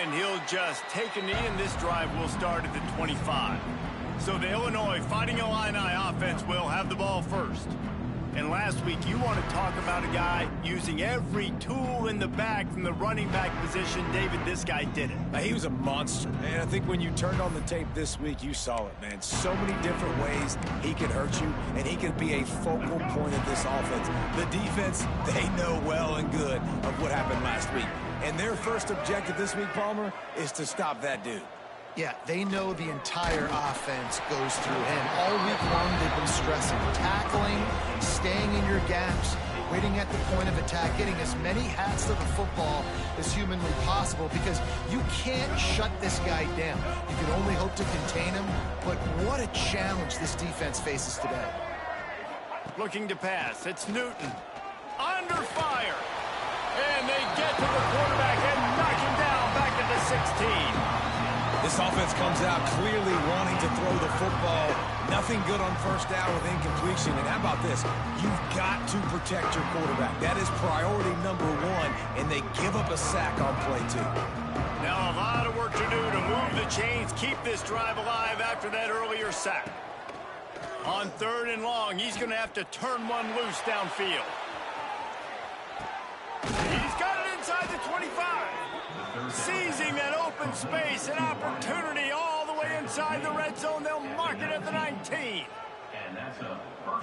And he'll just take a knee, and this drive will start at the 25. So the Illinois Fighting Illini offense will have the ball first. And last week, you want to talk about a guy using every tool in the bag from the running back position. David, this guy did it. He was a monster. And I think when you turned on the tape this week, you saw it, man. So many different ways he can hurt you, and he can be a focal point of this offense. The defense, they know well and good of what happened last week. And their first objective this week, Palmer, is to stop that dude. Yeah, they know the entire offense goes through him. All week long, they've been stressing tackling, staying in your gaps, waiting at the point of attack, getting as many hats to the football as humanly possible, because you can't shut this guy down. You can only hope to contain him, but what a challenge this defense faces today. Looking to pass. It's Newton. Under fire. And they get to the quarterback and knock him down back at the 16. This offense comes out clearly wanting to throw the football. Nothing good on first down with incompletion. And how about this? You've got to protect your quarterback. That is priority number one, and they give up a sack on play two. Now a lot of work to do to move the chains, keep this drive alive after that earlier sack. On 3rd and long, he's going to have to turn one loose downfield. He's got it inside the 25. Seizing that open space, an opportunity all the way inside the red zone. They'll mark it at the 19.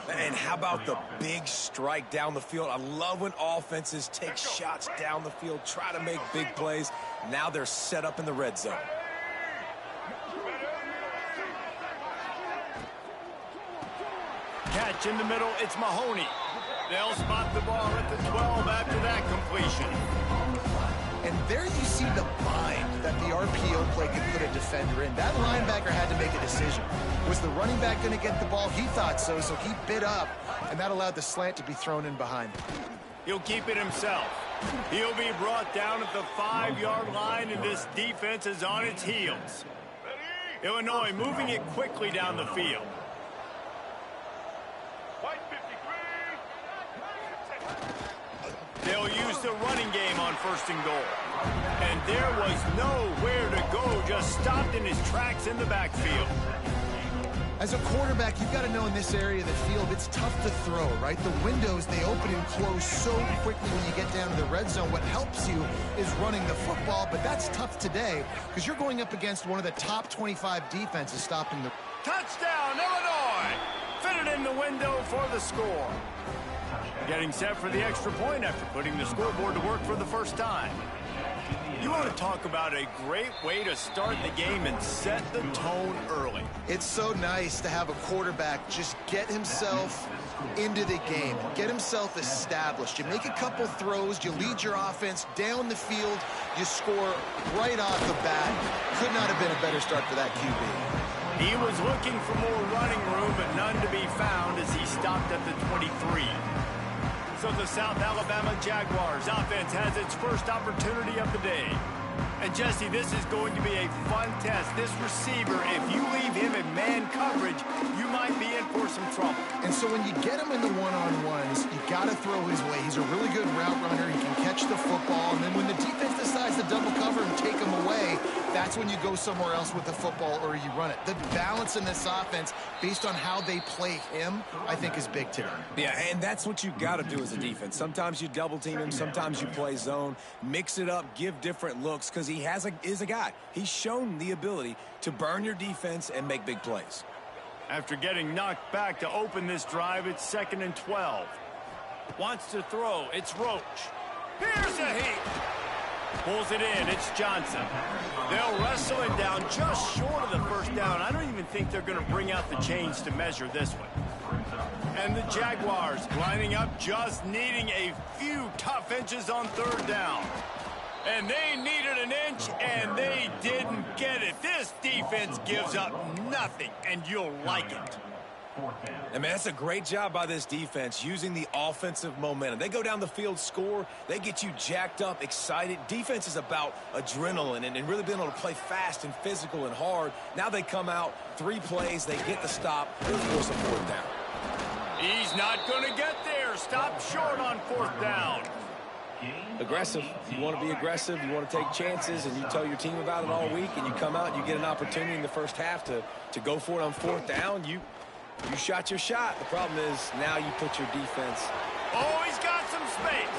And how about the big strike down the field? I love when offenses take shots down the field, try to make big plays. Now they're set up in the red zone. Catch in the middle, it's Mahoney. They'll spot the ball at the 12 after that completion. And there you see the bind that the RPO play could put a defender in. That linebacker had to make a decision. Was the running back going to get the ball? He thought so, so he bit up, and that allowed the slant to be thrown in behind him. He'll keep it himself. He'll be brought down at the 5-yard line, and this defense is on its heels. Illinois moving it quickly down the field. They'll use the running game on 1st and goal. And there was nowhere to go, just stopped in his tracks in the backfield. As a quarterback, you've got to know in this area of the field, it's tough to throw, right? The windows, they open and close so quickly when you get down to the red zone. What helps you is running the football, but that's tough today because you're going up against one of the top 25 defenses stopping the... Touchdown, Illinois! Fitted in the window for the score. Getting set for the extra point after putting the scoreboard to work for the first time. You want to talk about a great way to start the game and set the tone early. It's so nice to have a quarterback just get himself into the game, get himself established. You make a couple throws, you lead your offense down the field, you score right off the bat. Could not have been a better start for that QB. He was looking for more running room, but none to be found as he stopped at the 23. So the South Alabama Jaguars offense has its first opportunity of the day. And Jesse, this is going to be a fun test. This receiver, if you leave him in man coverage, you might be in for some trouble. And so when you get him in the one-on-ones, you got to throw his way. He's a really good route runner. He can catch the football. And then when the defense decides to double cover and take him away, that's when you go somewhere else with the football or you run it. The balance in this offense, based on how they play him, I think is big today. Yeah, and that's what you got to do as a defense. Sometimes you double team him, sometimes you play zone, mix it up, give different looks, because he is a guy. He's shown the ability to burn your defense and make big plays. After getting knocked back to open this drive, it's 2nd and 12. Wants to throw, it's Roach. Here's a heat. Pulls it in, it's Johnson. They'll wrestle him down just short of the first down. I don't even think they're going to bring out the chains to measure this one. And the Jaguars lining up, just needing a few tough inches on 3rd down. And they needed an inch, and they didn't get it. This defense gives up nothing, and you'll like it. I mean, that's a great job by this defense, using the offensive momentum. They go down the field, score, they get you jacked up, excited. Defense is about adrenaline and really being able to play fast and physical and hard. Now they come out, 3 plays, they get the stop, they force a 4th down. He's not going to get there. Stop short on 4th down. Aggressive. You want to be aggressive. You want to take chances, and you tell your team about it all week, and you come out and you get an opportunity in the first half to go for it on fourth down. You shot your shot. The problem is now you put your defense. Oh, he's got some space.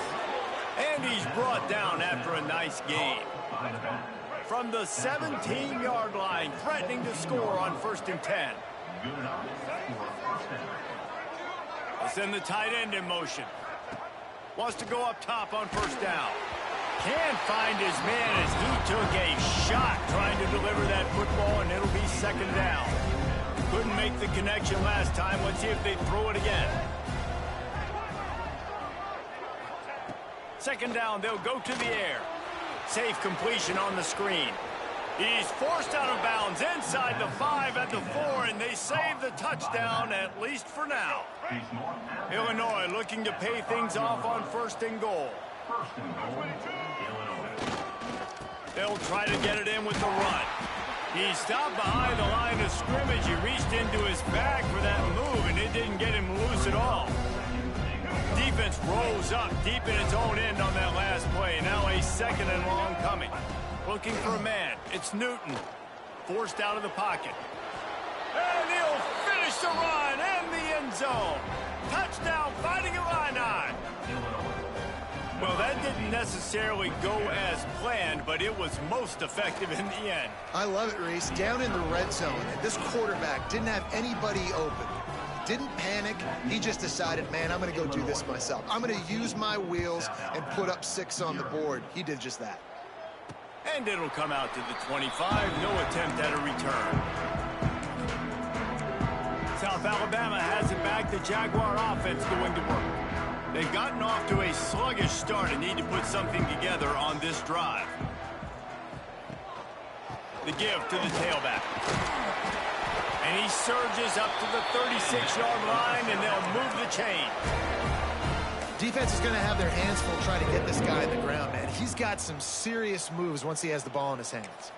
And he's brought down after a nice gain. From the 17-yard line, threatening to score on 1st and 10. They send the tight end in motion. Wants to go up top on 1st down. Can't find his man as he took a shot trying to deliver that football, and it'll be 2nd down. Couldn't make the connection last time. Let's see if they throw it again. 2nd down, they'll go to the air. Safe completion on the screen. He's forced out of bounds inside the 5 at the 4, and they save the touchdown, at least for now. Illinois looking to pay things off on 1st and goal. They'll try to get it in with the run. He stopped behind the line of scrimmage. He reached into his bag for that move, and it didn't get him loose at all. Defense rose up deep in its own end on that last play. Now a 2nd and long coming. Looking for a man. It's Newton. Forced out of the pocket. And he'll finish the run in the end zone. Touchdown, Fighting Illini. Well, that didn't necessarily go as planned, but it was most effective in the end. I love it, Reese. Down in the red zone, and this quarterback didn't have anybody open. Didn't panic. He just decided, man, I'm going to go do this myself. I'm going to use my wheels and put up 6 on the board. He did just that. And it'll come out to the 25. No attempt at a return. South Alabama has it back. The Jaguar offense going to work. They've gotten off to a sluggish start and need to put something together on this drive. The give to the tailback. And he surges up to the 36-yard line, and they'll move the chain. Defense is going to have their hands full trying to get this guy on the ground, man. He's got some serious moves once he has the ball in his hands.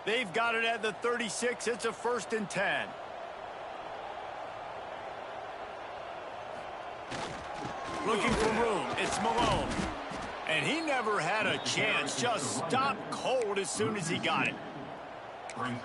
They've got it at the 36. It's a 1st and 10. Looking for room. It's Malone. And he never had a chance. Just stopped cold as soon as he got it.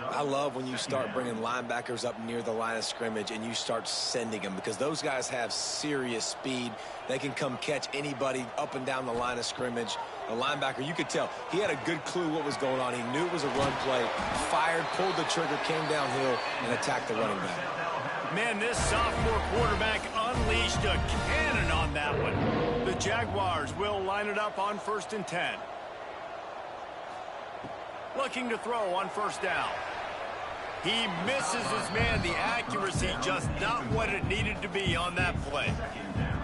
I love when you start bringing linebackers up near the line of scrimmage and you start sending them, because those guys have serious speed. They can come catch anybody up and down the line of scrimmage. The linebacker, you could tell, he had a good clue what was going on. He knew it was a run play, fired, pulled the trigger, came downhill, and attacked the running back. Man, this sophomore quarterback unleashed a cannon on that one. The Jaguars will line it up on 1st and 10. Looking to throw on 1st down. He misses his man. The accuracy just not what it needed to be on that play.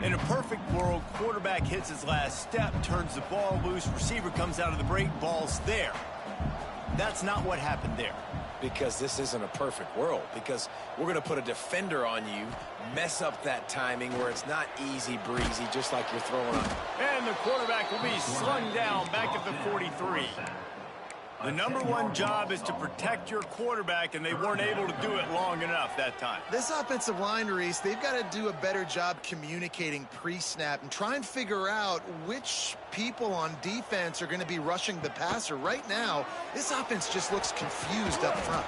In a perfect world, quarterback hits his last step, turns the ball loose, receiver comes out of the break, ball's there. That's not what happened there. Because this isn't a perfect world. Because we're going to put a defender on you, mess up that timing where it's not easy breezy, just like you're throwing on. And the quarterback will be slung down back at the 43. The #1 job is to protect your quarterback, and they weren't able to do it long enough that time. This offensive line, Reese, they've got to do a better job communicating pre-snap and try and figure out which people on defense are going to be rushing the passer. Right now, this offense just looks confused up front.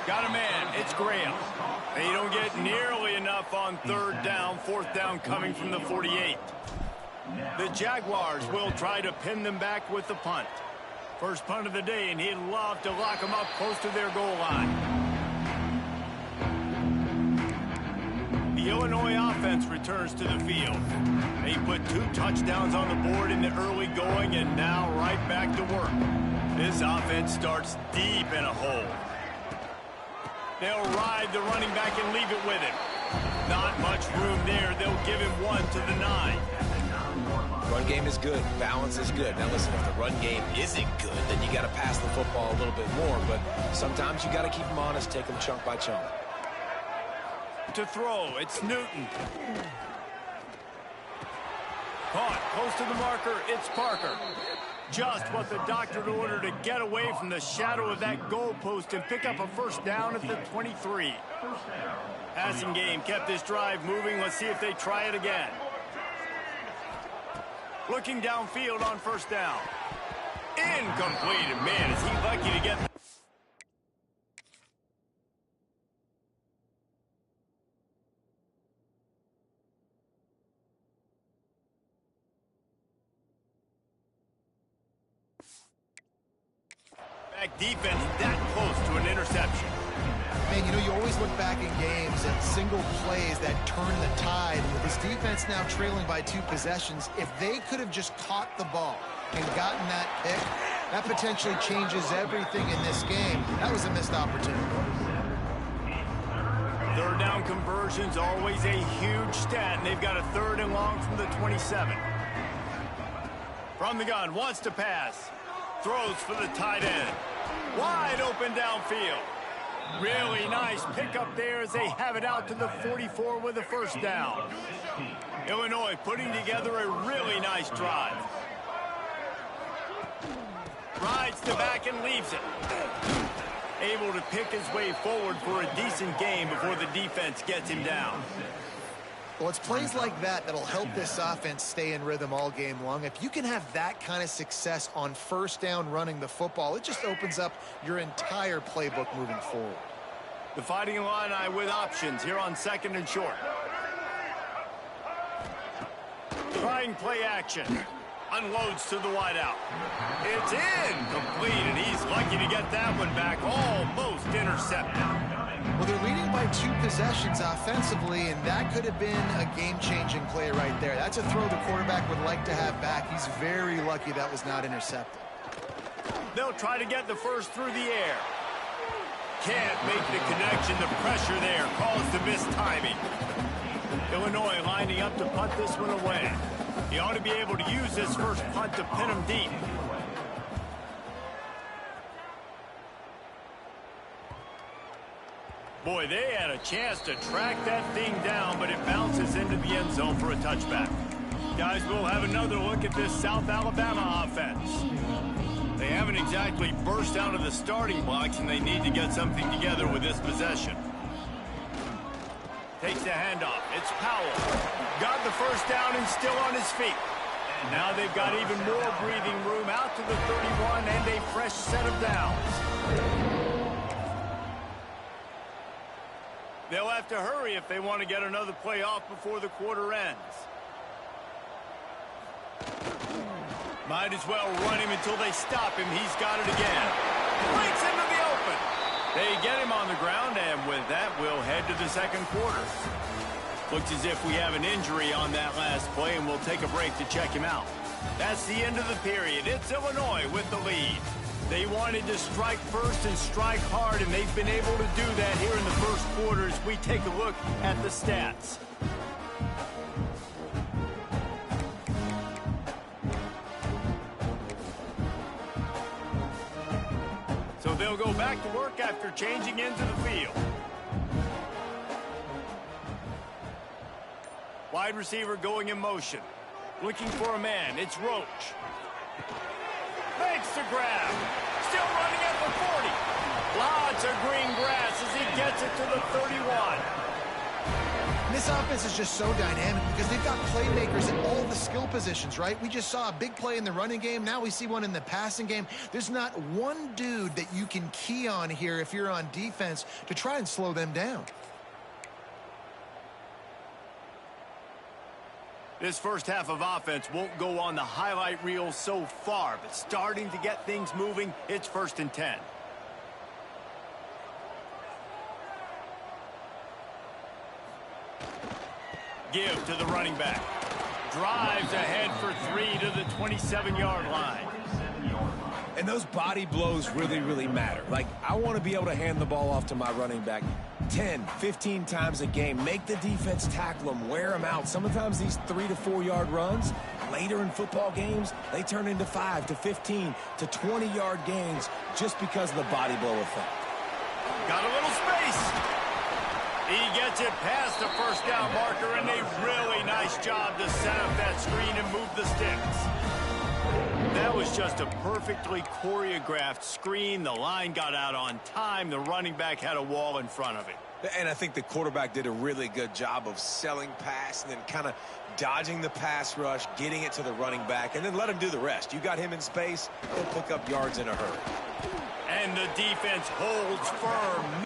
Got a man. It's Graham. They don't get nearly enough on 3rd down. 4th down coming from the 48. The Jaguars will try to pin them back with the punt. First punt of the day, and he'd love to lock them up close to their goal line. The Illinois offense returns to the field. They put 2 touchdowns on the board in the early going, and now right back to work. This offense starts deep in a hole. They'll ride the running back and leave it with him. Not much room there. They'll give him 1 to the 9. Run game is good. Balance is good. Now, listen, if the run game isn't good, then you got to pass the football a little bit more. But sometimes you got to keep them honest, take them chunk by chunk. To throw, it's Newton. Caught close to the marker, it's Parker. Just what the doctor ordered to get away from the shadow of that goalpost and pick up a 1st down at the 23. Passing game kept this drive moving. Let's see if they try it again. Looking downfield on first down. Incomplete. And man, is he lucky to get... back defense that close to an interception. Man, you know, you always look back in games at single plays that turn the tide. With this defense now trailing by 2 possessions, if they could have just caught the ball and gotten that pick, that potentially changes everything in this game. That was a missed opportunity. Third down conversions, always a huge stat, and they've got a 3rd and long from the 27. From the gun, wants to pass. Throws for the tight end. Wide open downfield. Really nice pickup there as they have it out to the 44 with a first down. Illinois putting together a really nice drive. Rides the back and leaves it. Able to pick his way forward for a decent game before the defense gets him down. Well, it's plays like that that'll help this offense stay in rhythm all game long. If you can have that kind of success on first down running the football, it just opens up your entire playbook moving forward. The Fighting Illini with options here on 2nd and short. Trying play action. Unloads to the wideout. It's incomplete, and he's lucky to get that one back. Almost intercepted. Well, they're leading by 2 possessions offensively, and that could have been a game-changing play right there. That's a throw the quarterback would like to have back. He's very lucky that was not intercepted. They'll try to get the first through the air. Can't make the connection. The pressure there caused the mistiming. Illinois lining up to punt this one away. He ought to be able to use this first punt to pin him deep. Boy, they had a chance to track that thing down, but it bounces into the end zone for a touchback. Guys, we'll have another look at this South Alabama offense. They haven't exactly burst out of the starting blocks, and they need to get something together with this possession. Takes the handoff. It's Powell. Got the first down and still on his feet. And now they've got even more breathing room out to the 31 and a fresh set of downs. They'll have to hurry if they want to get another play off before the quarter ends. Might as well run him until they stop him. He's got it again. Breaks into the open. They get him on the ground, and with that, we'll head to the 2nd quarter. Looks as if we have an injury on that last play, and we'll take a break to check him out. That's the end of the period. It's Illinois with the lead. They wanted to strike first and strike hard, and they've been able to do that here in the first quarter as we take a look at the stats. So they'll go back to work after changing into the field. Wide receiver going in motion. Looking for a man. It's Roach. Makes the grab. Still running at the 40. Lots of green grass as he gets it to the 31. This offense is just so dynamic because they've got playmakers in all the skill positions, right? We just saw a big play in the running game. Now we see one in the passing game. There's not one dude that you can key on here if you're on defense to try and slow them down. This first half of offense won't go on the highlight reel so far, but starting to get things moving, it's 1st and 10. Give to the running back. Drives ahead for 3 to the 27-yard line. And those body blows really, really matter. Like, I want to be able to hand the ball off to my running back 10, 15 times a game. Make the defense tackle them, wear them out. Sometimes these 3 to 4 yard runs, later in football games, they turn into 5 to 15 to 20-yard gains just because of the body blow effect. Got a little space. He gets it past the first down marker, and a really nice job to set up that screen and move the sticks. That was just a perfectly choreographed screen. The line got out on time. The running back had a wall in front of it. And I think the quarterback did a really good job of selling pass and then kind of dodging the pass rush, getting it to the running back, and then let him do the rest. You got him in space, he'll pick up yards in a hurry. And the defense holds firm.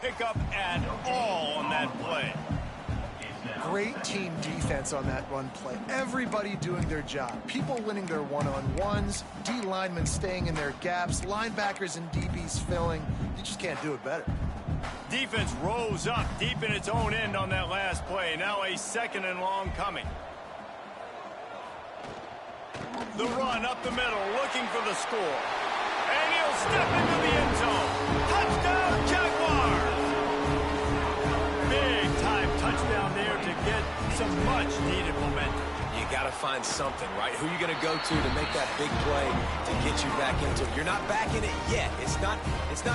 Pick up at all on that play. Great team defense on that run play. Everybody doing their job. People winning their one-on-ones, D linemen staying in their gaps, linebackers and DBs filling. You just can't do it better. Defense rose up deep in its own end on that last play. Now a 2nd and long coming. The run up the middle, looking for the score. And he'll step into the end zone. Touchdown, Jaguars! Big time touchdown there to get some much-needed momentum. You got to find something, right? Who are you going to go to make that big play to get you back into it? You're not back in it yet. It's not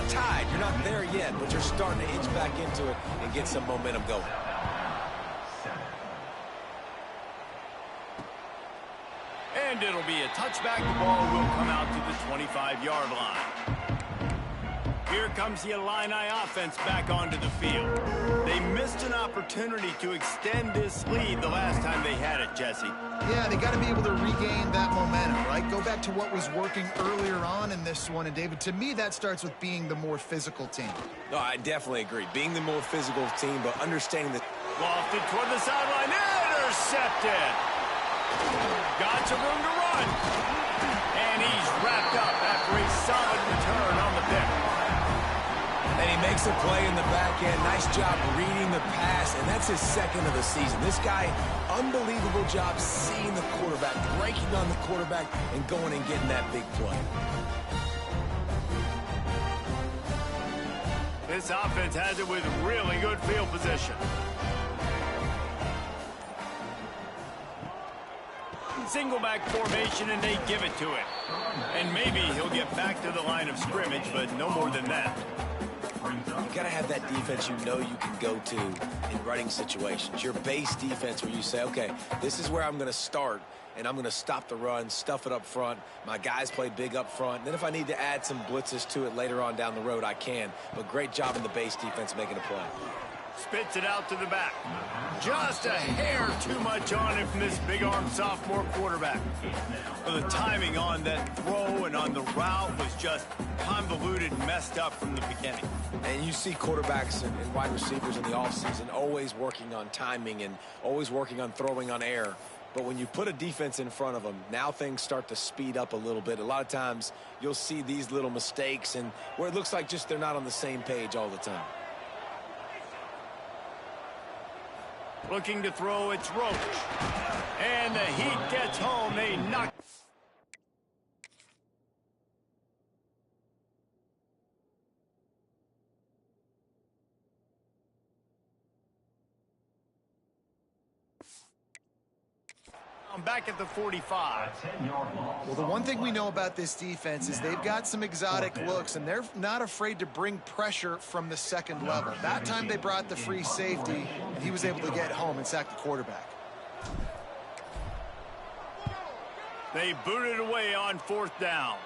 tied. You're not there yet, but you're starting to inch back into it and get some momentum going. And it'll be a touchback. The ball will come out to the 25-yard line. Here comes the Illini offense back onto the field. They missed an opportunity to extend this lead the last time they had it, Jesse. Yeah, they got to be able to regain that momentum, right? Go back to what was working earlier on in this one. And, David, to me, that starts with being the more physical team. No, I definitely agree. Being the more physical team, but understanding that... Lofted toward the sideline. Intercepted. Got some room to run. And he's wrapped up after a solid return on the pick. And he makes a play in the back end. Nice job reading the pass, and that's his 2nd of the season. This guy, unbelievable job seeing the quarterback, breaking on the quarterback, and going and getting that big play. This offense has it with really good field position. Single back formation, and they give it to him. And maybe he'll get back to the line of scrimmage, but no more than that. You got to have that defense you know you can go to in running situations. Your base defense where you say, okay, this is where I'm going to start, and I'm going to stop the run, stuff it up front. My guys play big up front. And then if I need to add some blitzes to it later on down the road, I can. But great job in the base defense making a play. Spits it out to the back. Just a hair too much on it from this big-armed sophomore quarterback. The timing on that throw and on the route was just convoluted and messed up from the beginning. And you see quarterbacks and wide receivers in the offseason always working on timing and always working on throwing on air. But when you put a defense in front of them, now things start to speed up a little bit. A lot of times you'll see these little mistakes and where it looks like just they're not on the same page all the time. Looking to throw, it's Roach. And the Heat gets home. They knock. I'm back at the 45. Well, the one thing we know about this defense is they've got some exotic looks, and they're not afraid to bring pressure from the 2nd level. That time they brought the free safety, and he was able to get home and sack the quarterback. They booted away on 4th down.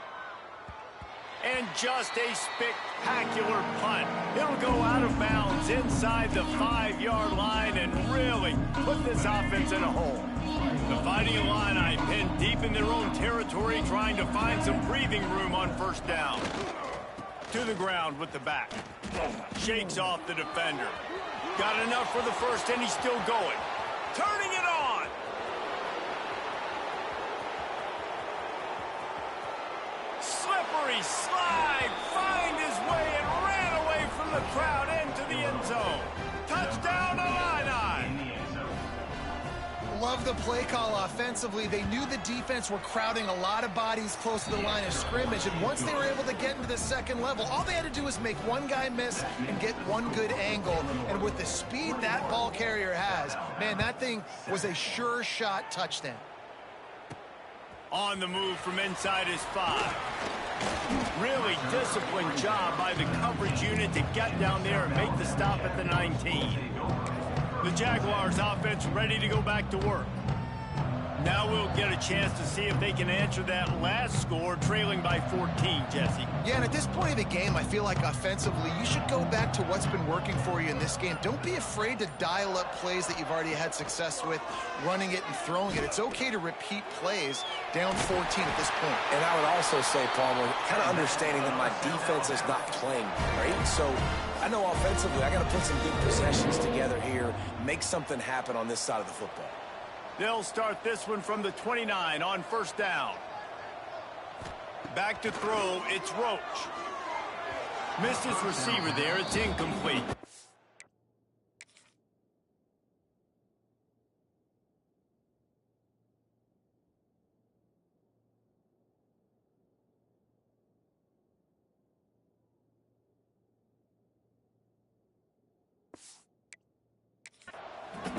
And just a spectacular punt. It'll go out of bounds inside the 5-yard line and really put this offense in a hole. The Fighting Illini pinned deep in their own territory, trying to find some breathing room on 1st down. To the ground with the back. Shakes off the defender. Got enough for the first, and he's still going. Turning it on. Slippery slide. Find his way and ran away from the crowd into the end zone. Touchdown, Illini. Love the play call offensively. They knew the defense were crowding a lot of bodies close to the line of scrimmage, and once they were able to get into the 2nd level, all they had to do was make one guy miss and get one good angle. And with the speed that ball carrier has, man, that thing was a sure shot touchdown. On the move from inside his 5. Really disciplined job by the coverage unit to get down there and make the stop at the 19. The Jaguars offense ready to go back to work. Now we'll get a chance to see if they can answer that last score, trailing by 14, Jesse. Yeah, and at this point of the game, I feel like offensively, you should go back to what's been working for you in this game. Don't be afraid to dial up plays that you've already had success with, running it and throwing it. It's okay to repeat plays down 14 at this point. And I would also say, Palmer, kind of understanding that my defense is not playing great. So I know offensively, I got to put some good possessions together here, make something happen on this side of the football. They'll start this one from the 29 on first down. Back to throw, it's Roach. Missed his receiver there, it's incomplete.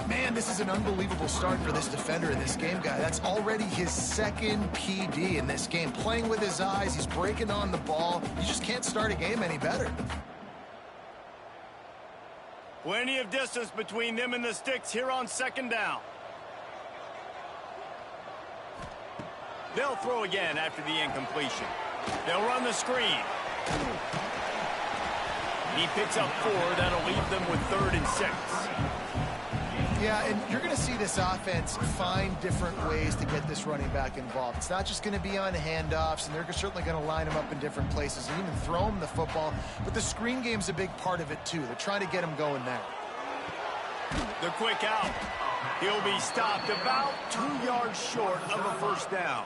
Man, this is an unbelievable start for this defender in this game, guy. That's already his second PD in this game. Playing with his eyes, he's breaking on the ball. You just can't start a game any better. Plenty of distance between them and the sticks here on second down. They'll throw again after the incompletion. They'll run the screen. He picks up 4. That'll leave them with 3rd and 6. Yeah, and you're going to see this offense find different ways to get this running back involved. It's not just going to be on handoffs, and they're certainly going to line him up in different places and even throw him the football. But the screen game's a big part of it, too. They're trying to get him going there. The quick out. He'll be stopped about 2 yards short of a first down.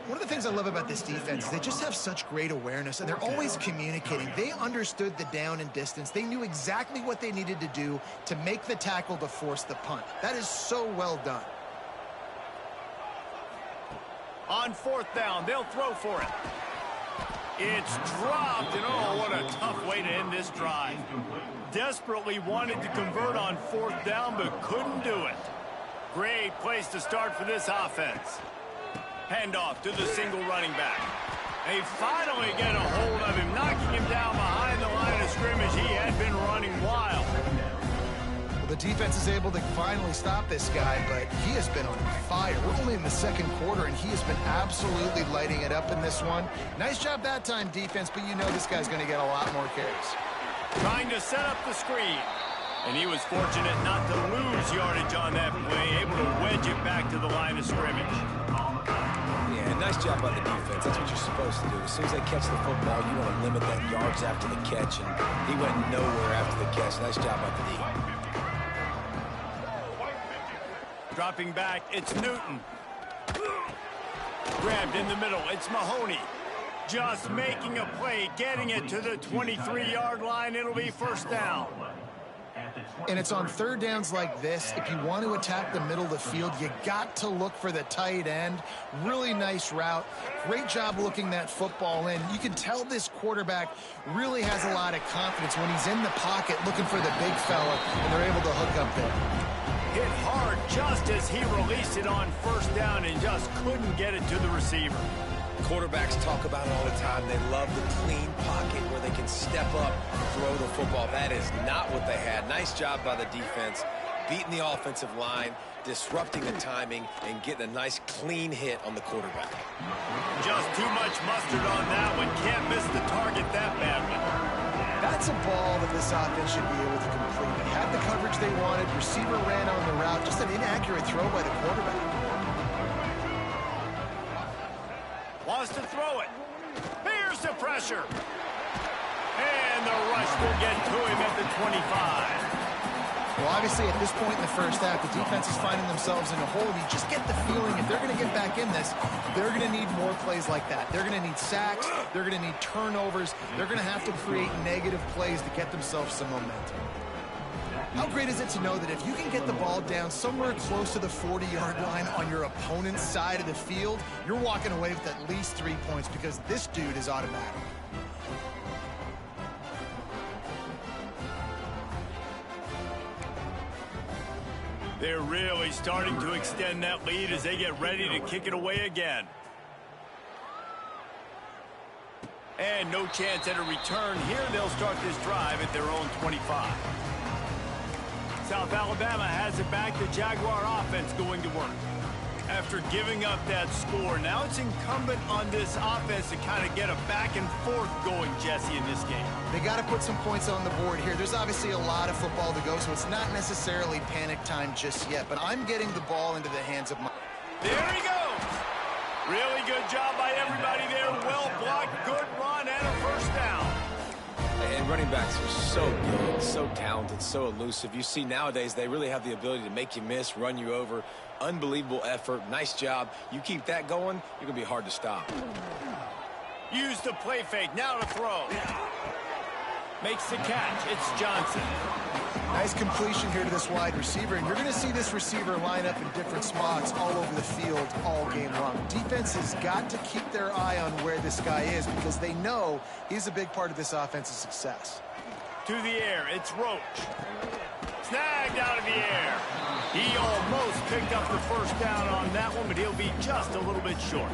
One of the things I love about this defense is they just have such great awareness, and they're always communicating. They understood the down and distance. They knew exactly what they needed to do to make the tackle to force the punt. That is so well done. On fourth down, they'll throw for it. It's dropped, and oh, what a tough way to end this drive. Desperately wanted to convert on fourth down, but couldn't do it. Great place to start for this offense. Handoff to the single running back. They finally get a hold of him, knocking him down behind the line of scrimmage. He had been running wild. Well, the defense is able to finally stop this guy, but he has been on fire. We're only in the second quarter, and he has been absolutely lighting it up in this one. Nice job that time, defense, but you know this guy's going to get a lot more carries. Trying to set up the screen. And he was fortunate not to lose yardage on that play, able to wedge it back to the line of scrimmage. Yeah, nice job by the defense. That's what you're supposed to do. As soon as they catch the football, you want to limit that yards after the catch, and he went nowhere after the catch. Nice job by the D. Dropping back, it's Newton. Grabbed in the middle, it's Mahoney. Just making a play, getting it to the 23-yard line. It'll be first down. And it's on third downs like this. If you want to attack the middle of the field, you got to look for the tight end. Really nice route. Great job looking that football in. You can tell this quarterback really has a lot of confidence when he's in the pocket looking for the big fella, and they're able to hook up there. Hit hard just as he released it on first down and just couldn't get it to the receiver. Quarterbacks talk about it all the time. They love the clean pocket where they can step up and throw the football. That is not what they had. Nice job by the defense, beating the offensive line, disrupting the timing, and getting a nice clean hit on the quarterback. Just too much mustard on that one. Can't miss the target that badly. That's a ball that this offense should be able to complete. They had the coverage they wanted. Receiver ran on the route. Just an inaccurate throw by the quarterback. Wants to throw it. Here's the pressure. And the rush will get to him at the 25. Well, obviously, at this point in the first half, the defense is finding themselves in a hole. You just get the feeling if they're going to get back in this, they're going to need more plays like that. They're going to need sacks. They're going to need turnovers. They're going to have to create negative plays to get themselves some momentum. How great is it to know that if you can get the ball down somewhere close to the 40-yard line on your opponent's side of the field, you're walking away with at least 3 points because this dude is automatic. They're really starting to extend that lead as they get ready to kick it away again. And no chance at a return here. They'll start this drive at their own 25. South Alabama has it back. The Jaguar offense going to work. After giving up that score, now it's incumbent on this offense to kind of get a back and forth going, Jesse, in this game. They got to put some points on the board here. There's obviously a lot of football to go, so it's not necessarily panic time just yet, but I'm getting the ball into the hands of my... There he goes. Really good job by everybody there. Well blocked, good run, and a first down. And running backs are so good, so talented, so elusive. You see nowadays they really have the ability to make you miss, run you over. Unbelievable effort. Nice job. You keep that going, you're going to be hard to stop. Use the play fake. Now to throw. Makes the catch. It's Johnson. Nice completion here to this wide receiver, and you're going to see this receiver line up in different spots all over the field all game long. Defense has got to keep their eye on where this guy is because they know he's a big part of this offense's success. To the air, it's Roach. Snagged out of the air. He almost picked up the first down on that one, but he'll be just a little bit short.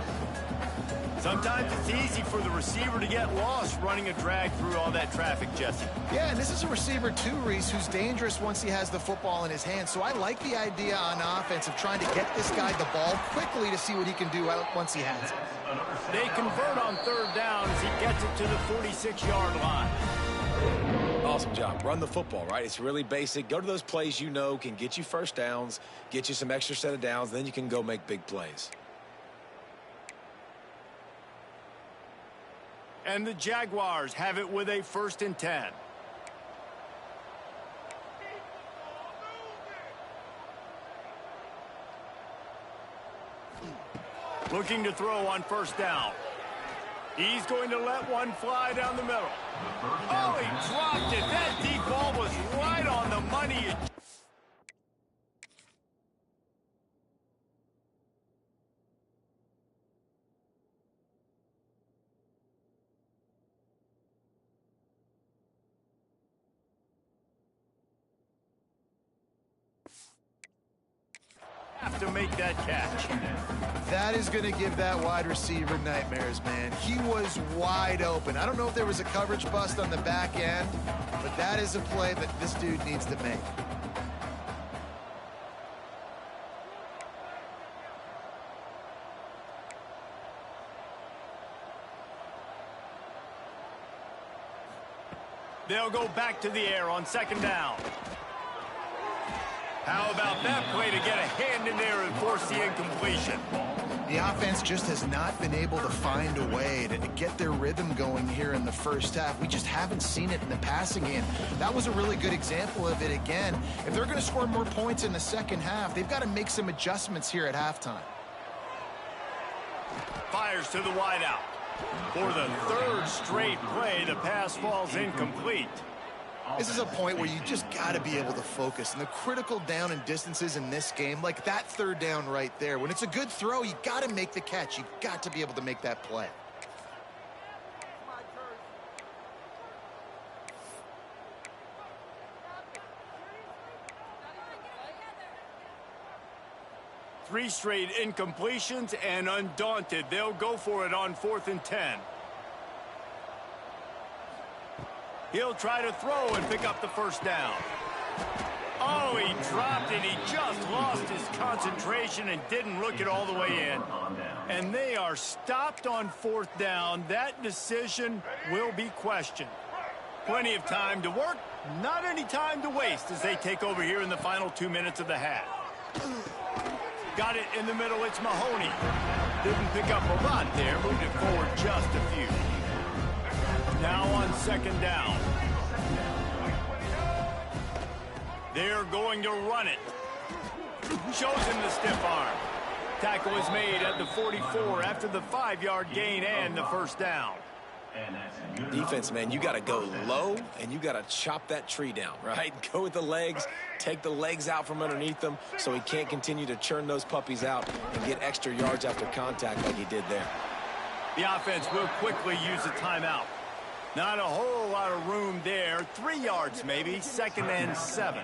Sometimes it's easy for the receiver to get lost running a drag through all that traffic, Jesse. Yeah, and this is a receiver too, Reese, who's dangerous once he has the football in his hands. So I like the idea on offense of trying to get this guy the ball quickly to see what he can do once he has it. They convert on third down as he gets it to the 46-yard line. Awesome job. Run the football, right? It's really basic. Go to those plays you know can get you first downs, get you some extra set of downs, then you can go make big plays. And the Jaguars have it with a 1st and 10. Looking to throw on first down. He's going to let one fly down the middle. Oh, he dropped it. That deep ball was right on the money. Have to make that catch. That is going to give that wide receiver nightmares, man. He was wide open. I don't know if there was a coverage bust on the back end, but that is a play that this dude needs to make. They'll go back to the air on 2nd down. How about that play to get a hand in there and force the incompletion? The offense just has not been able to find a way to get their rhythm going here in the first half. We just haven't seen it in the passing game. That was a really good example of it again. If they're going to score more points in the second half, they've got to make some adjustments here at halftime. Fires to the wideout. For the 3rd straight play, the pass falls incomplete. This is a point where you just got to be able to focus. And the critical down and distances in this game, like that 3rd down right there, when it's a good throw, you got to make the catch. You've got to be able to make that play. Three straight incompletions, and undaunted, they'll go for it on 4th and 10. He'll try to throw and pick up the first down. Oh, he dropped it. He just lost his concentration and didn't look it all the way in. And they are stopped on 4th down. That decision will be questioned. Plenty of time to work, not any time to waste as they take over here in the final 2 minutes of the half. Got it in the middle. It's Mahoney. Didn't pick up a lot there. Moved it forward just a few. Now on 2nd down. They're going to run it. Shows him the stiff arm. Tackle is made at the 44 after the 5-yard gain and the first down. Defense, man, you got to go low and you got to chop that tree down, right? Go with the legs, take the legs out from underneath them so he can't continue to churn those puppies out and get extra yards after contact like he did there. The offense will quickly use a timeout. Not a whole lot of room there. 3 yards maybe. 2nd and 7.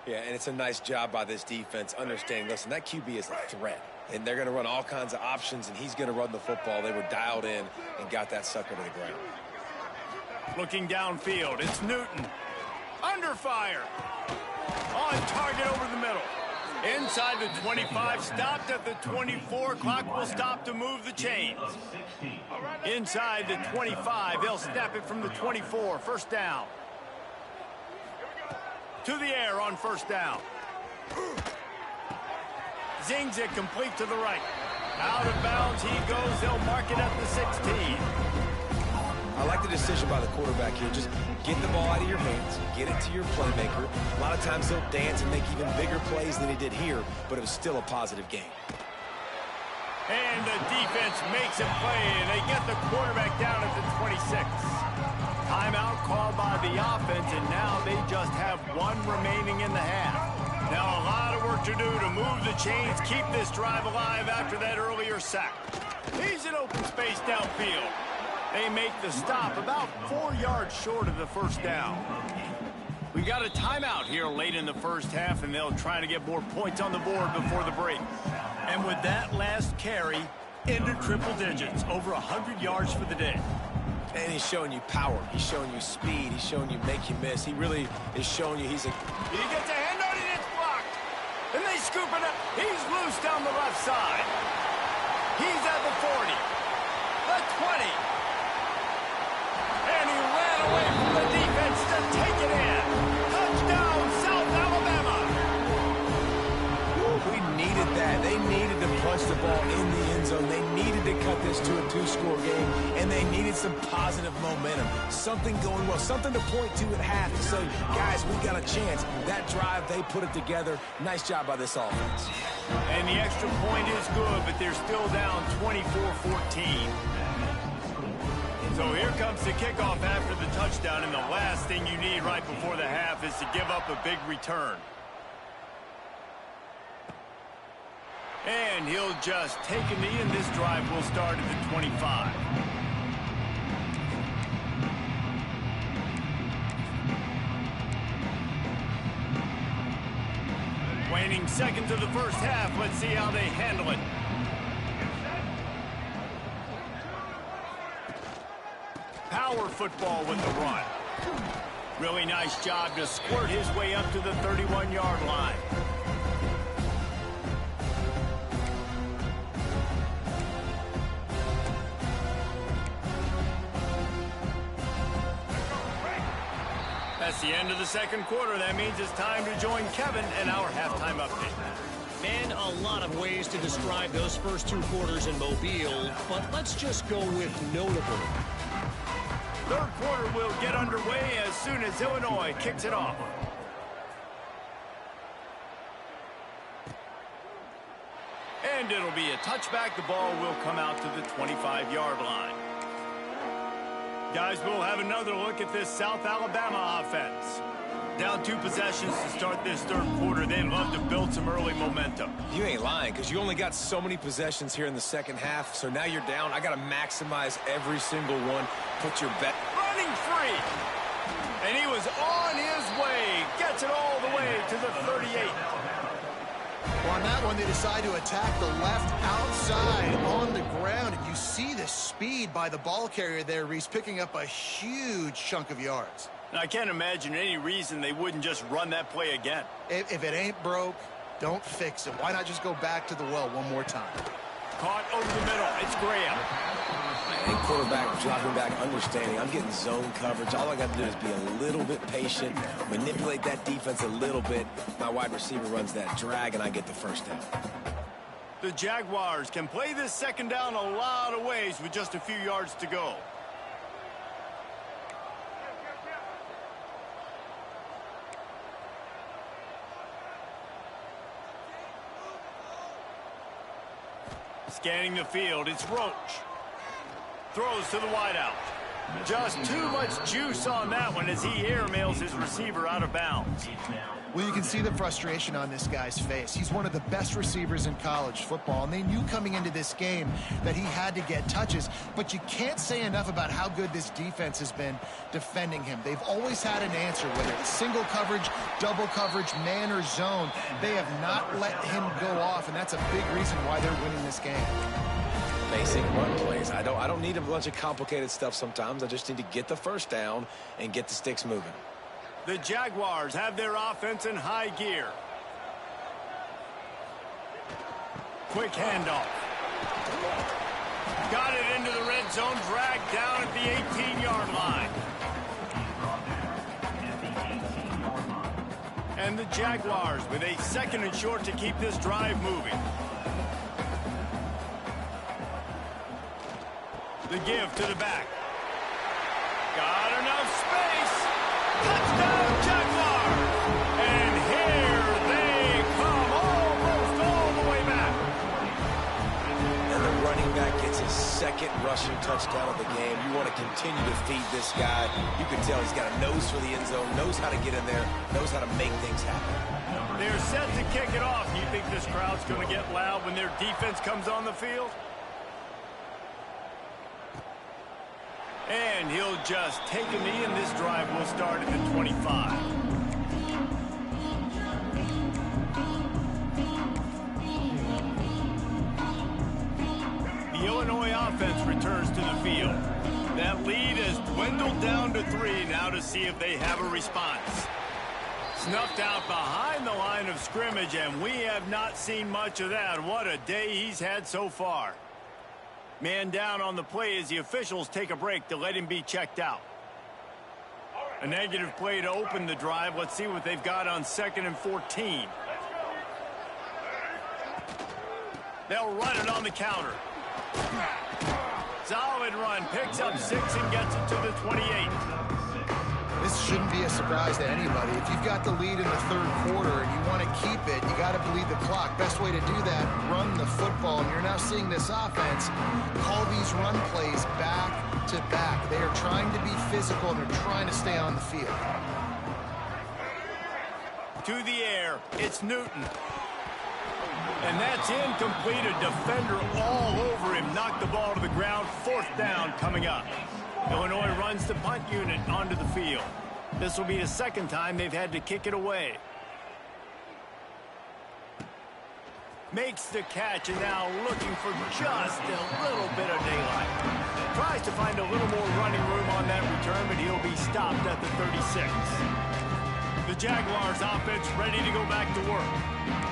Yeah, and it's a nice job by this defense understanding, listen, that QB is a threat. And they're going to run all kinds of options, and he's going to run the football. They were dialed in and got that sucker to the ground. Looking downfield, it's Newton. Under fire. On target over the middle. Inside the 25, stopped at the 24. Clock will stop to move the chains. Inside the 25, they'll snap it from the 24. First down. To the air on first down. Zings it complete to the right. Out of bounds he goes. They'll mark it at the 16. I like the decision by the quarterback here. Just get the ball out of your hands, get it to your playmaker. A lot of times he'll dance and make even bigger plays than he did here, but it was still a positive game. And the defense makes a play, and they get the quarterback down at the 26. Timeout called by the offense, and now they just have one remaining in the half. Now a lot of work to do to move the chains, keep this drive alive after that earlier sack. He's in open space downfield. They make the stop about 4 yards short of the first down. We got a timeout here late in the first half, and they'll try to get more points on the board before the break. And with that last carry, into triple digits, over 100 yards for the day. And he's showing you power. He's showing you speed. He's showing you make you miss. He really is showing you he's a... He gets a hand on it, it's blocked. And they scoop it up. He's loose down the left side. He's at the 40. The 20. And he ran away from the defense to take it in. Touchdown, South Alabama. We needed that. They needed to punch the ball in the end zone. They needed to cut this to a 2-score game, and they needed some positive momentum. Something going well, something to point to at half to say, guys, we got a chance. That drive, they put it together. Nice job by this offense. And the extra point is good, but they're still down 24-14. So here comes the kickoff after the touchdown, and the last thing you need right before the half is to give up a big return. And he'll just take a knee, and this drive will start at the 25. Waning seconds of the first half. Let's see how they handle it. Power football with the run. Really nice job to squirt his way up to the 31-yard line. That's the end of the second quarter. That means it's time to join Kevin and our halftime update. Man, a lot of ways to describe those first 2 quarters in Mobile, but let's just go with notable. Third quarter will get underway as soon as Illinois kicks it off. And it'll be a touchback. The ball will come out to the 25-yard line. Guys, we'll have another look at this South Alabama offense. Down 2 possessions to start this third quarter. They'd love to build some early momentum. You ain't lying, because you only got so many possessions here in the second half, so now you're down. I got to maximize every single one. Put your bet. Running free. And he was on his way. Gets it all the way to the 38. Well, on that one, they decide to attack the left outside on the ground. And you see the speed by the ball carrier there, Reese, picking up a huge chunk of yards. And I can't imagine any reason they wouldn't just run that play again. If it ain't broke, don't fix it. Why not just go back to the well one more time? Caught over the middle. It's Graham. And quarterback dropping back, understanding. I'm getting zone coverage. All I got to do is be a little bit patient, manipulate that defense a little bit. My wide receiver runs that drag, and I get the first down. The Jaguars can play this second down a lot of ways with just a few yards to go. Scanning the field, it's Roach. Throws to the wideout. Just too much juice on that one as he airmails his receiver out of bounds. Well, you can see the frustration on this guy's face. He's one of the best receivers in college football, and they knew coming into this game that he had to get touches, but you can't say enough about how good this defense has been defending him. They've always had an answer, whether it's single coverage, double coverage, man or zone. They have not let him go off, and that's a big reason why they're winning this game. Basic run plays. I don't need a bunch of complicated stuff sometimes. I just need to get the first down and get the sticks moving. The Jaguars have their offense in high gear. Quick handoff. Got it into the red zone, dragged down at the 18-yard line. And the Jaguars with a 2nd and short to keep this drive moving. The give to the back. Got enough space. Touchdown, Jaguars! And here they come, almost all the way back. And the running back gets his 2nd rushing touchdown of the game. You want to continue to feed this guy. You can tell he's got a nose for the end zone, knows how to get in there, knows how to make things happen. They're set to kick it off. You think this crowd's going to get loud when their defense comes on the field? And he'll just take a knee, and this drive will start at the 25. The Illinois offense returns to the field. That lead has dwindled down to 3 now to see if they have a response. Snuffed out behind the line of scrimmage, and we have not seen much of that. What a day he's had so far. Man down on the play as the officials take a break to let him be checked out. A negative play to open the drive. Let's see what they've got on 2nd and 14. They'll run it on the counter. Solid run. Picks up 6 and gets it to the 28. This shouldn't be a surprise to anybody. If you've got the lead in the 3rd quarter and you want to keep it, you got to bleed the clock. Best way to do that, run the football. And you're now seeing this offense call these run plays back to back. They are trying to be physical, and they're trying to stay on the field. To the air, it's Newton. And that's incomplete. A defender all over him. Knocked the ball to the ground. 4th down coming up. Illinois runs the punt unit onto the field. This will be the 2nd time they've had to kick it away. Makes the catch, and now looking for just a little bit of daylight. Tries to find a little more running room on that return, but he'll be stopped at the 36. The Jaguars offense ready to go back to work.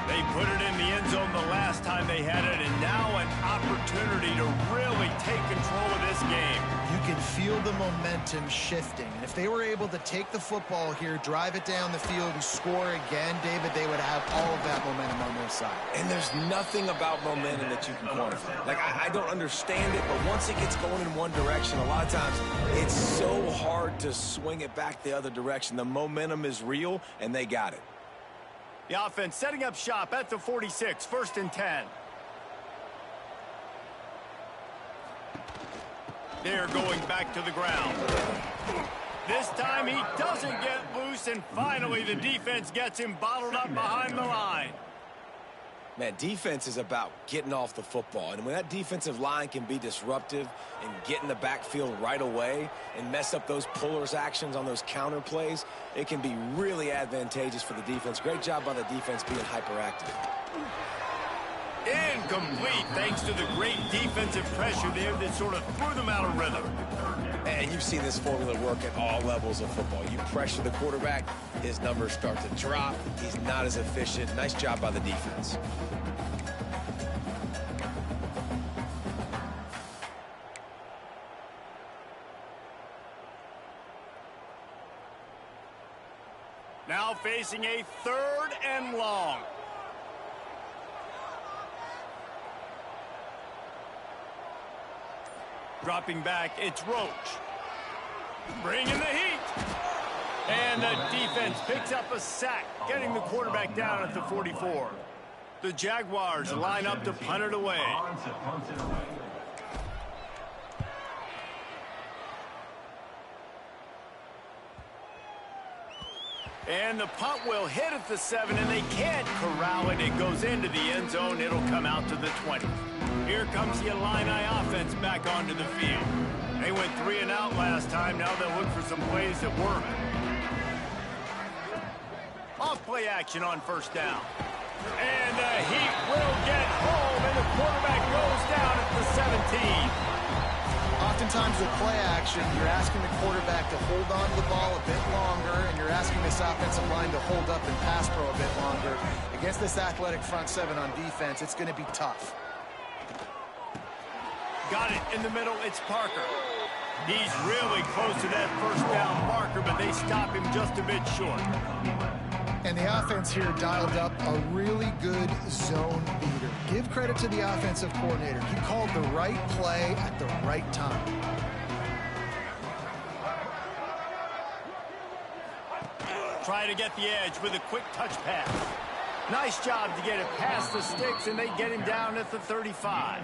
They put it in the end zone the last time they had it, and now an opportunity to really take control of this game. You can feel the momentum shifting. And if they were able to take the football here, drive it down the field, and score again, David, they would have all of that momentum on their side. And there's nothing about momentum that you can quantify. Like, I don't understand it, but once it gets going in one direction, a lot of times it's so hard to swing it back the other direction. The momentum is real, and they got it. The offense setting up shop at the 46, 1st and 10. They're going back to the ground. This time he doesn't get loose, and finally the defense gets him bottled up behind the line. Man, defense is about getting off the football. And when that defensive line can be disruptive and get in the backfield right away and mess up those pullers actions on those counter plays, it can be really advantageous for the defense. Great job by the defense being hyperactive. Incomplete, thanks to the great defensive pressure there that sort of threw them out of rhythm. And you've seen this formula work at all levels of football. You pressure the quarterback, his numbers start to drop. He's not as efficient. Nice job by the defense. Now facing a 3rd and long. Dropping back, it's Roach. Bringing the heat. And the defense picks up a sack, getting the quarterback down at the 44. The Jaguars line up to punt it away. And the punt will hit at the 7, and they can't corral it. It goes into the end zone. It'll come out to the 20. Here comes the Illini offense back onto the field. They went 3 and out last time. Now they'll look for some plays that work. Off play action on first down. And the Heat will get home, and the quarterback goes down at the 17. Oftentimes with play action, you're asking the quarterback to hold on to the ball a bit longer, and you're asking this offensive line to hold up and pass pro a bit longer. Against this athletic front 7 on defense, it's going to be tough. Got it in the middle. It's Parker. He's really close to that first down marker, but they stop him just a bit short. And the offense here dialed up a really good zone beater. Give credit to the offensive coordinator. He called the right play at the right time. Try to get the edge with a quick touch pass. Nice job to get it past the sticks, and they get him down at the 35.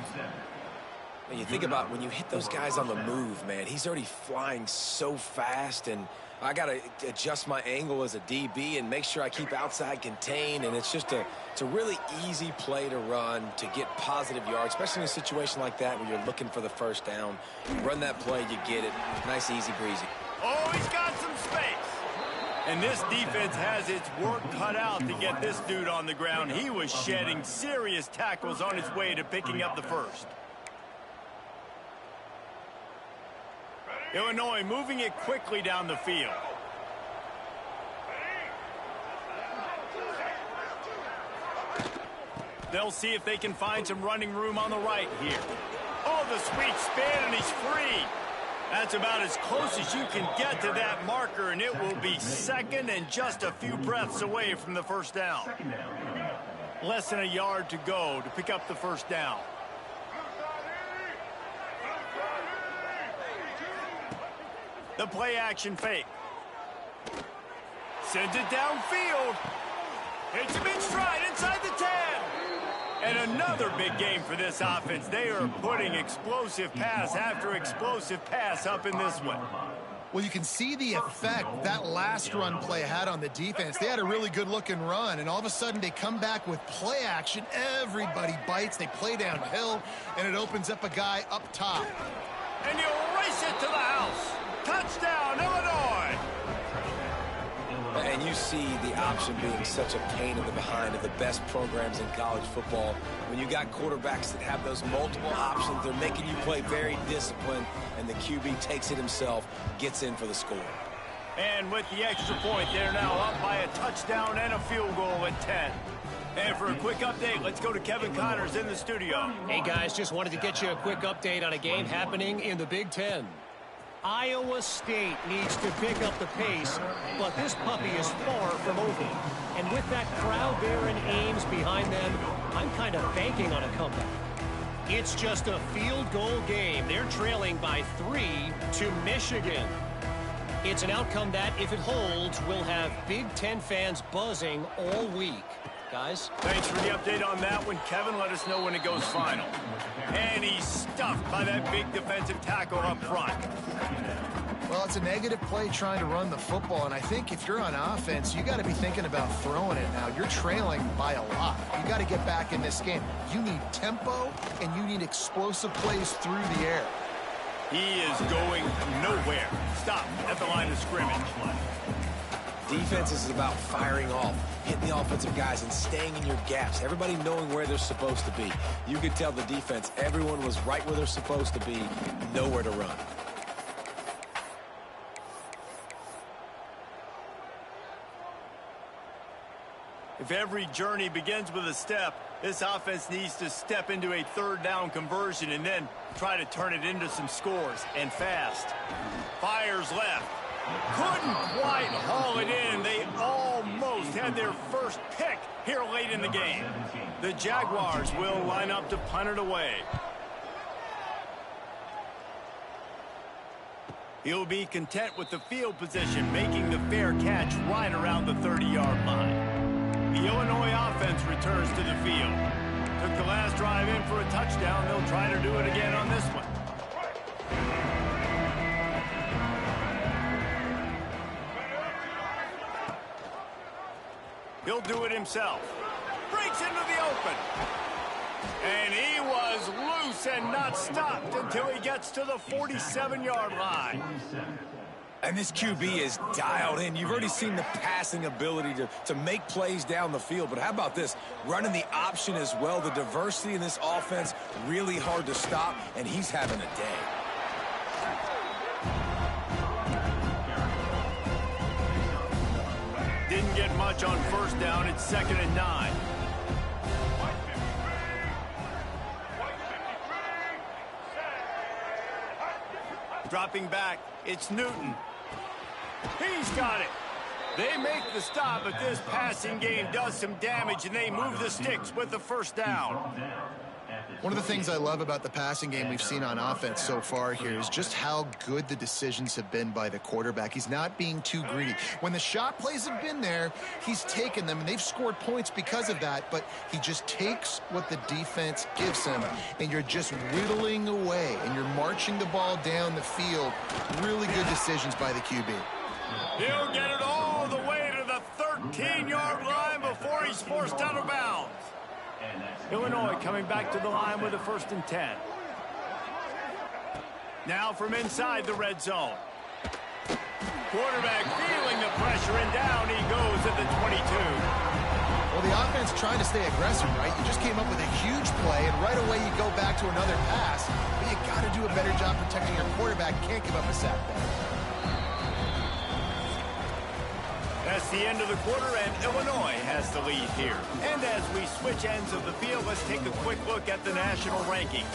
When you think about when you hit those guys on the move, man, he's already flying so fast, and I got to adjust my angle as a DB and make sure I keep outside contained, and it's a really easy play to run to get positive yards, especially in a situation like that where you're looking for the first down. You run that play, you get it. Nice, easy breezy. Oh, he's got some space. And this defense has its work cut out to get this dude on the ground. He was shedding serious tackles on his way to picking up the first. Illinois moving it quickly down the field. They'll see if they can find some running room on the right here. Oh, the sweet spin, and he's free. That's about as close as you can get to that marker, and it will be second and just a few breaths away from the first down. Less than a yard to go to pick up the first down. The play action fake. Sends it downfield. Hits him in stride inside the 10. And another big game for this offense. They are putting explosive pass after explosive pass up in this one. Well, you can see the effect that last run play had on the defense. They had a really good-looking run, and all of a sudden they come back with play action. Everybody bites. They play downhill, and it opens up a guy up top. And you race it to the house. Touchdown, Illinois! And you see the option being such a pain in the behind of the best programs in college football. When you got quarterbacks that have those multiple options, they're making you play very disciplined, and the QB takes it himself, gets in for the score. And with the extra point, they're now up by a touchdown and a field goal at 10. And for a quick update, let's go to Kevin Connors in the studio. Hey, guys, just wanted to get you a quick update on a game happening in the Big Ten. Iowa State needs to pick up the pace, but this puppy is far from over. And with that crowd there in Ames behind them, I'm kind of banking on a comeback. It's just a field goal game. They're trailing by 3 to Michigan. It's an outcome that, if it holds, will have Big Ten fans buzzing all week. Guys? Thanks for the update on that one, Kevin. Let us know when it goes final. And he's stuffed by that big defensive tackle up front. Well, it's a negative play trying to run the football, and I think if you're on offense, you got to be thinking about throwing it now. You're trailing by a lot. You got to get back in this game. You need tempo, and you need explosive plays through the air. He is going nowhere. Stop at the line of scrimmage. Defense is about firing off, hitting the offensive guys, and staying in your gaps. Everybody knowing where they're supposed to be. You could tell the defense, everyone was right where they're supposed to be, nowhere to run. If every journey begins with a step, this offense needs to step into a third down conversion and then try to turn it into some scores, and fast. Fires left. Couldn't quite haul it in. They almost had their first pick here late in the game. The Jaguars will line up to punt it away. He'll be content with the field position, making the fair catch right around the 30-yard line. The Illinois offense returns to the field. Took the last drive in for a touchdown. They'll try to do it again on this one. He'll do it himself. Breaks into the open. And he was loose and not stopped until he gets to the 47-yard line. And this QB is dialed in. You've already seen the passing ability to make plays down the field. But how about this? Running the option as well. The diversity in this offense, really hard to stop, and he's having a day. Didn't get much on first down. It's 2nd and 9. Dropping back, it's Newton. He's got it. They make the stop, but this passing game does some damage, and they move the sticks with the first down. One of the things I love about the passing game we've seen on offense so far here is just how good the decisions have been by the quarterback. He's not being too greedy. When the shot plays have been there, he's taken them, and they've scored points because of that, but he just takes what the defense gives him, and you're just whittling away, and you're marching the ball down the field. Really good decisions by the QB. He'll get it all the way to the 13-yard line before he's forced out of bounds. Illinois coming back to the line with a 1st and 10. Now from inside the red zone. Quarterback feeling the pressure, and down he goes at the 22. Well, the offense trying to stay aggressive, right? You just came up with a huge play, and right away you go back to another pass. But you got to do a better job protecting your quarterback. Can't give up a sack there. That's the end of the quarter, and Illinois has the lead here. And as we switch ends of the field, let's take a quick look at the national rankings.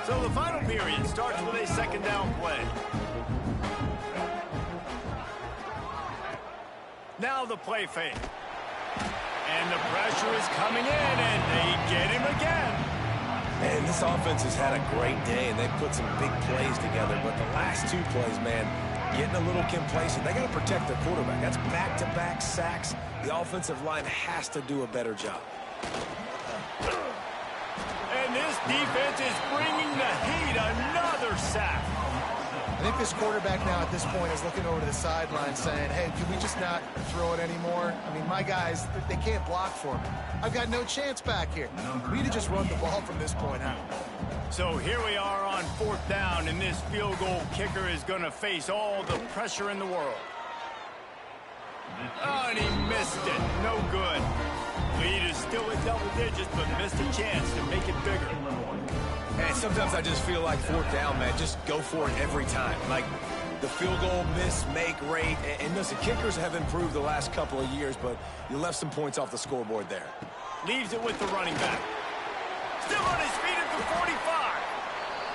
So the final period starts with a 2nd down play. Now the play fake. And the pressure is coming in, and they get him again. Man, this offense has had a great day, and they've put some big plays together. But the last 2 plays, man, getting a little complacent. They got to protect their quarterback. That's back-to-back sacks. The offensive line has to do a better job. And this defense is bringing the heat. Another sack. I think this quarterback now at this point is looking over to the sideline saying, hey, can we just not throw it anymore? I mean, my guys, they can't block for me. I've got no chance back here. We need to just run the ball from this point out. So here we are on 4th down, and this field goal kicker is going to face all the pressure in the world. Oh, and he missed it. No good. Lead is still at double digits, but missed a chance to make it bigger. And sometimes I just feel like 4th down, man, just go for it every time. Like the field goal miss-make rate. And listen, kickers have improved the last couple of years, but you left some points off the scoreboard there. Leaves it with the running back. Still on his feet at the 45.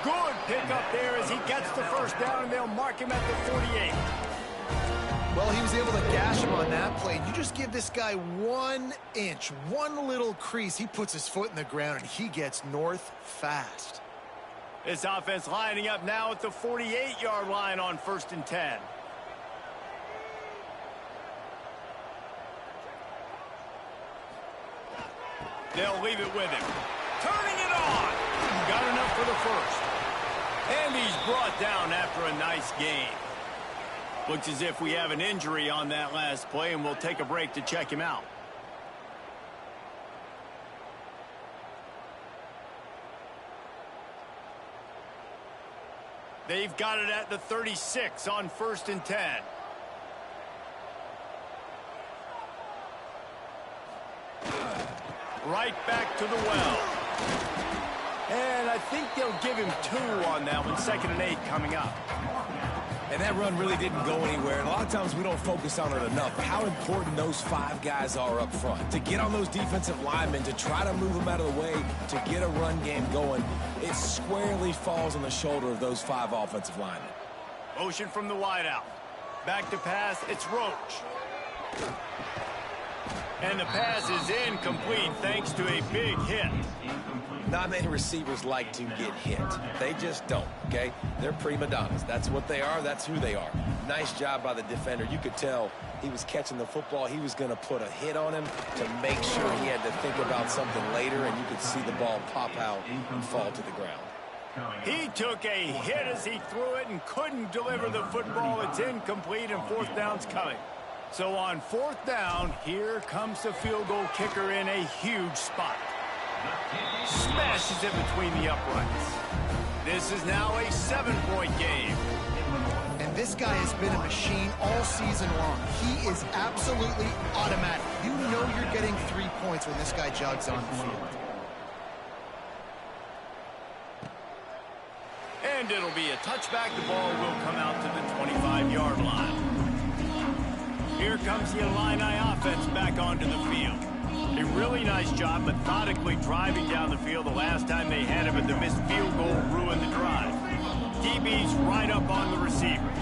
Good pickup there as he gets the 1st down, and they'll mark him at the 48. Well, he was able to gash him on that play. You just give this guy 1 inch, one little crease. He puts his foot in the ground, and he gets north fast. This offense lining up now at the 48-yard line on 1st and 10. They'll leave it with him. Turning it on. Got enough for the 1st. And he's brought down after a nice game. Looks as if we have an injury on that last play, and we'll take a break to check him out. They've got it at the 36 on 1st and 10. Right back to the well. And I think they'll give him 2 on that one. 2nd and 8 coming up. And that run really didn't go anywhere. And a lot of times we don't focus on it enough. How important those 5 guys are up front. To get on those defensive linemen, to try to move them out of the way, to get a run game going, it squarely falls on the shoulder of those 5 offensive linemen. Motion from the wideout. Back to pass, it's Roach. And the pass is incomplete thanks to a big hit. Not many receivers like to get hit. They just don't, okay? They're prima donnas. That's what they are. That's who they are. Nice job by the defender. You could tell he was catching the football. He was going to put a hit on him to make sure he had to think about something later, and you could see the ball pop out and fall to the ground. He took a hit as he threw it and couldn't deliver the football. It's incomplete, and fourth down's coming. So on fourth down, here comes the field goal kicker in a huge spot. Smashes it between the uprights. This is now a 7-point game. And this guy has been a machine all season long. He is absolutely automatic. You know you're getting 3 points when this guy jogs on the field. And it'll be a touchback. The ball will come out to the 25-yard line. Here comes the Illini offense back onto the field. A really nice job methodically driving down the field. The last time they had it, but the missed field goal ruined the drive. DB's right up on the receivers.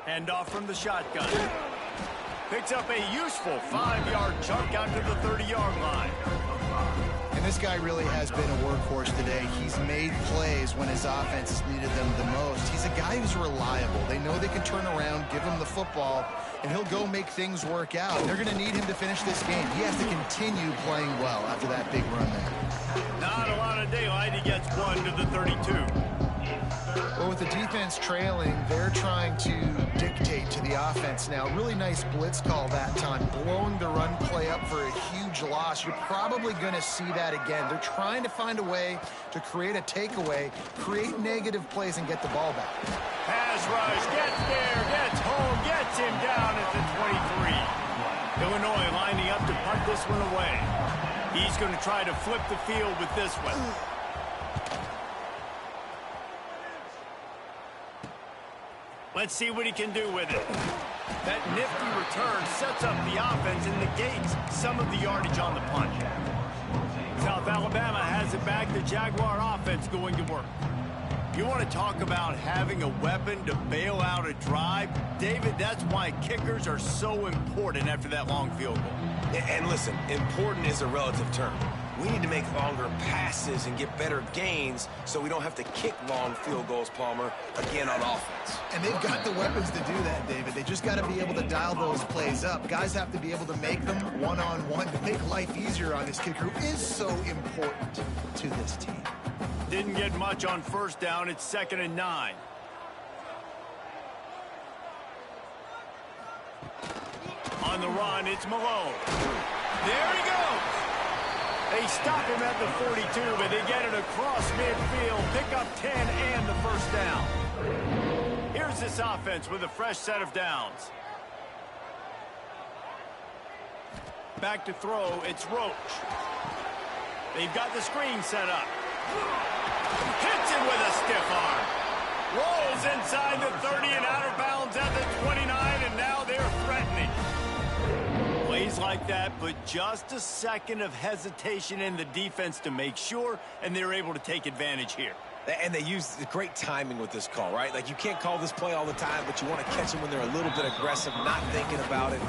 Hand off from the shotgun. Picks up a useful 5-yard chunk out to the 30-yard line. And this guy really has been a workhorse today. He's made plays when his offense has needed them the most. He's a guy who's reliable. They know they can turn around, give him the football, and he'll go make things work out. They're going to need him to finish this game. He has to continue playing well after that big run there. Not a lot of daylight. He gets one to the 32. Well, with the defense trailing, they're trying to dictate to the offense now. Really nice blitz call that time, blowing the run play up for a huge loss. You're probably going to see that again. They're trying to find a way to create a takeaway, create negative plays, and get the ball back. Pass rush, gets there, gets home, gets him down at the 23. Illinois lining up to punt this one away. He's going to try to flip the field with this one. Let's see what he can do with it. That nifty return sets up the offense and negates some of the yardage on the punt. South Alabama has it back. The Jaguar offense going to work. You want to talk about having a weapon to bail out a drive? David, that's why kickers are so important after that long field goal. And listen, important is a relative term. We need to make longer passes and get better gains so we don't have to kick long field goals, Palmer, again on offense. And they've got the weapons to do that, David. They just got to be able to dial those plays up. Guys have to be able to make them one-on-one to make life easier on this kicker, who is so important to this team. Didn't get much on first down. It's 2nd and 9. On the run, it's Malone. There he goes. They stop him at the 42, but they get it across midfield. Pick up 10 and the first down. Here's this offense with a fresh set of downs. Back to throw, it's Roach. They've got the screen set up. Hits it with a stiff arm. Rolls inside the 30 and out of bounds at the 29, and now they're threatening. Plays like that, but just a second of hesitation in the defense to make sure, and they're able to take advantage here. And they use great timing with this call, right? Like, you can't call this play all the time, but you want to catch them when they're a little bit aggressive, not thinking about it.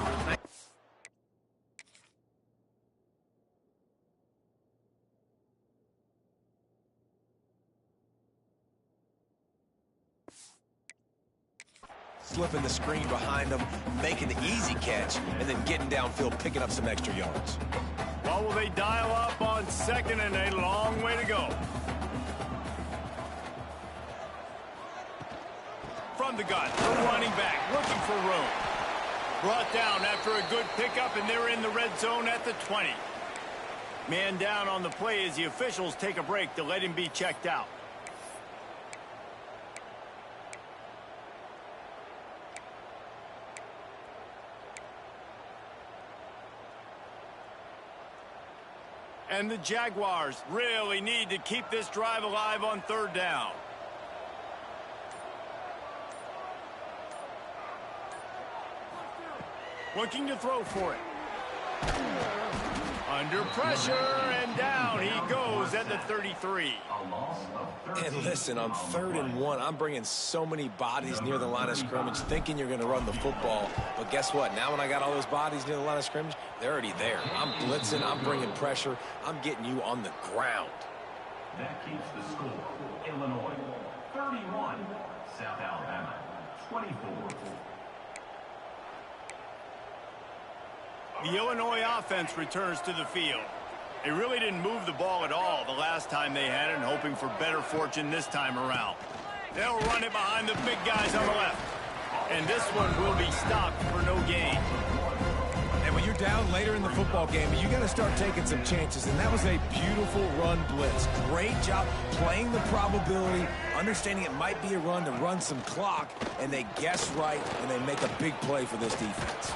Slipping the screen behind them, making the easy catch, and then getting downfield, picking up some extra yards. Well, will they dial up on 2nd and a long way to go? From the gun, the running back, looking for room. Brought down after a good pickup, and they're in the red zone at the 20. Man down on the play as the officials take a break to let him be checked out. And the Jaguars really need to keep this drive alive on 3rd down. Looking to throw for it. Under pressure, and down he goes at the 33. And listen, on 3rd and 1, I'm bringing so many bodies near the line of scrimmage thinking you're going to run the football. But guess what? Now when I got all those bodies near the line of scrimmage, they're already there. I'm blitzing. I'm bringing pressure. I'm getting you on the ground. That keeps the score. Illinois 31, South Alabama 24. The Illinois offense returns to the field. They really didn't move the ball at all the last time they had it, and hoping for better fortune this time around. They'll run it behind the big guys on the left. And this one will be stopped for no gain. And when you're down later in the football game, you got to start taking some chances. And that was a beautiful run blitz. Great job playing the probability, understanding it might be a run to run some clock, and they guess right, and they make a big play for this defense.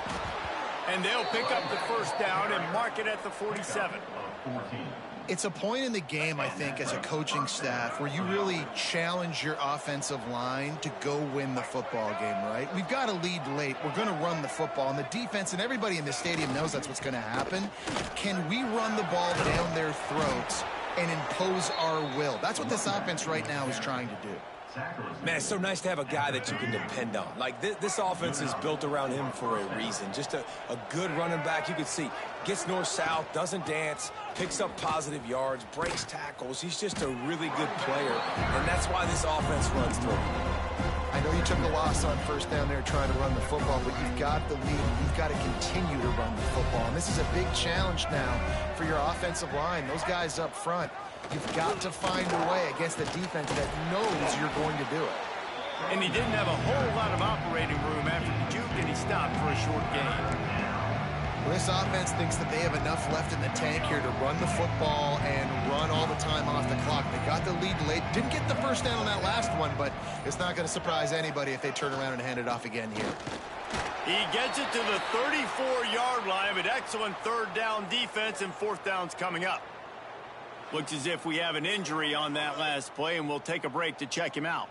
And they'll pick up the first down and mark it at the 47. It's a point in the game, I think, as a coaching staff where you really challenge your offensive line to go win the football game, right? We've got to lead late. We're going to run the football. And the defense and everybody in the stadium knows that's what's going to happen. Can we run the ball down their throats and impose our will? That's what this offense right now is trying to do. Man, it's so nice to have a guy that you can depend on. Like, this offense is built around him for a reason. Just a good running back. You can see, gets north-south, doesn't dance, picks up positive yards, breaks tackles. He's just a really good player, and that's why this offense runs through him. I know you took a loss on first down there trying to run the football, but you've got the lead. You've got to continue to run the football. And this is a big challenge now for your offensive line. Those guys up front, you've got to find a way against a defense that knows you're going to do it. And he didn't have a whole lot of operating room after the juke, and he stopped for a short gain. Well, this offense thinks that they have enough left in the tank here to run the football and run all the time off the clock. They got the lead late. Didn't get the first down on that last one, but it's not going to surprise anybody if they turn around and hand it off again here. He gets it to the 34-yard line, but excellent third down defense, and fourth down's coming up. Looks as if we have an injury on that last play, and we'll take a break to check him out.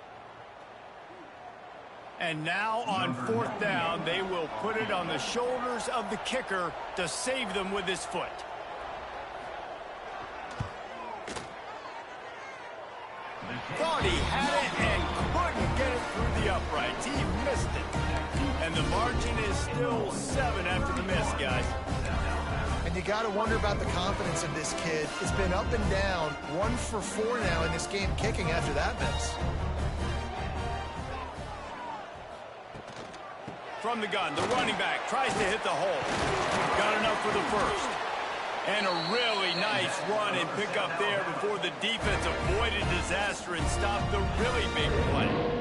And now on fourth down, they will put it on the shoulders of the kicker to save them with his foot. Thought he had it and couldn't get it through the uprights. He missed it. And the margin is still 7 after the miss, guys. And you got to wonder about the confidence of this kid. It's been up and down, 1 for 4 now in this game kicking after that miss. From the gun, the running back tries to hit the hole. Got enough for the first. And a really nice run and pick up there before the defense avoided disaster and stopped the really big play.